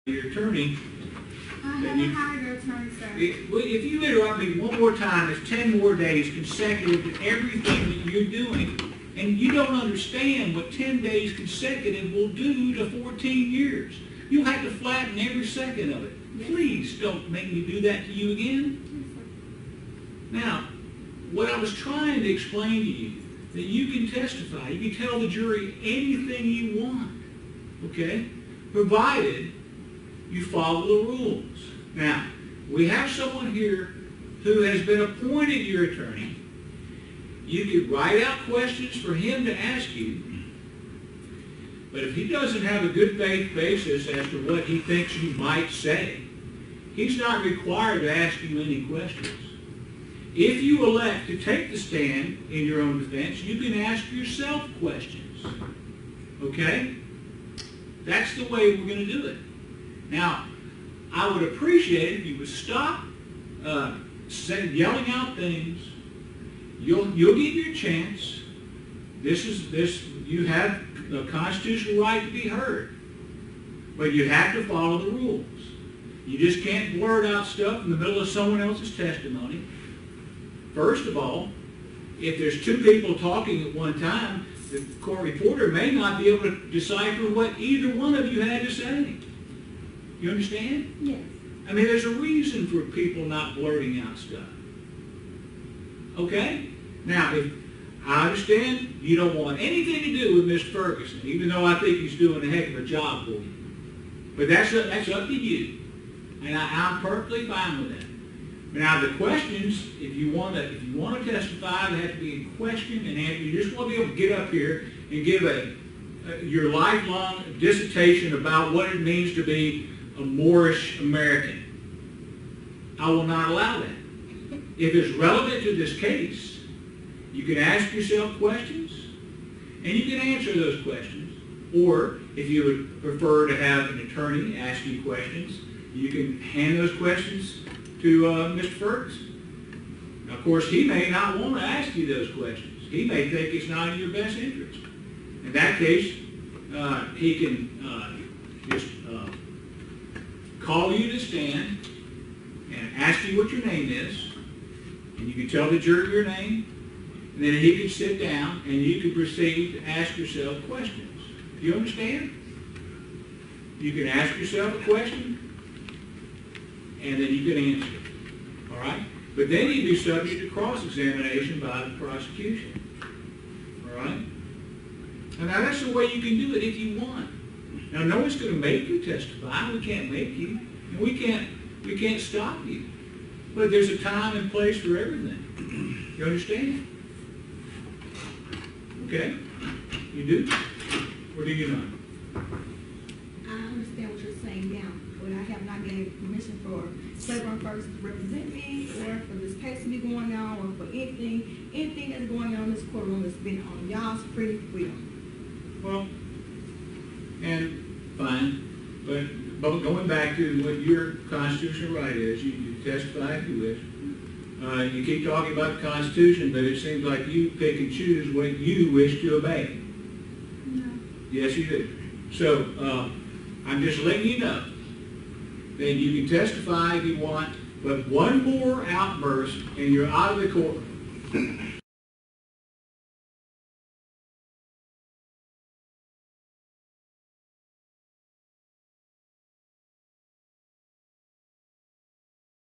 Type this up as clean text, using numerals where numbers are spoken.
your attorney. I haven't hired an attorney, sir. If you interrupt me one more time, there's 10 more days consecutive to everything that you're doing, and you don't understand what 10 days consecutive will do to 14 years. You'll have to flatten every second of it. Yes. Please don't make me do that to you again. Yes, Now, what I was trying to explain to you, that you can testify, you can tell the jury anything you want, okay? Provided you follow the rules. Now, we have someone here who has been appointed your attorney. You could write out questions for him to ask you, but if he doesn't have a good faith basis as to what he thinks you might say, he's not required to ask you any questions. If you elect to take the stand in your own defense, you can ask yourself questions. Okay? That's the way we're going to do it. Now, I would appreciate it if you would stop yelling out things. You'll get your chance. You have the constitutional right to be heard, but you have to follow the rules. You just can't blurt out stuff in the middle of someone else's testimony. First of all, if there's two people talking at one time, the court reporter may not be able to decipher what either one of you had to say. You understand? Yes. I mean, there's a reason for people not blurting out stuff. Okay? Now, if I understand you don't want anything to do with Mr. Ferguson, even though I think he's doing a heck of a job for you. But that's up to you. And I'm perfectly fine with that. Now the questions, if you want to testify, they have to be in question and answer. You just want to be able to get up here and give your lifelong dissertation about what it means to be a Moorish American. I will not allow that. If it's relevant to this case, you can ask yourself questions and you can answer those questions. Or if you would prefer to have an attorney ask you questions, you can hand those questions to Mr. Ferguson. Now, of course, he may not want to ask you those questions. He may think it's not in your best interest. In that case, he can just call you to stand and ask you what your name is, and you can tell the jury your name, and then he can sit down and you can proceed to ask yourself questions. Do you understand? You can ask yourself a question, and then you can answer it. All right? But then you'd be subject to cross-examination by the prosecution. All right? And now that's the way you can do it if you want. Now no one's going to make you testify. We can't make you. And we can't stop you. But there's a time and place for everything. You understand? Okay? You do? Or do you not? I understand what you're saying now, but I have not gained permission for Claiborne Ferguson to represent me, or for this case to be going on, or for anything that's going on in this courtroom that's been on y'all's free will. Well, and fine, but going back to what your constitutional right is, you testify if you wish. You keep talking about the Constitution, but it seems like you pick and choose what you wish to obey. No. Yes, you do. So, I'm just letting you know that you can testify if you want, but one more outburst and you're out of the courtroom.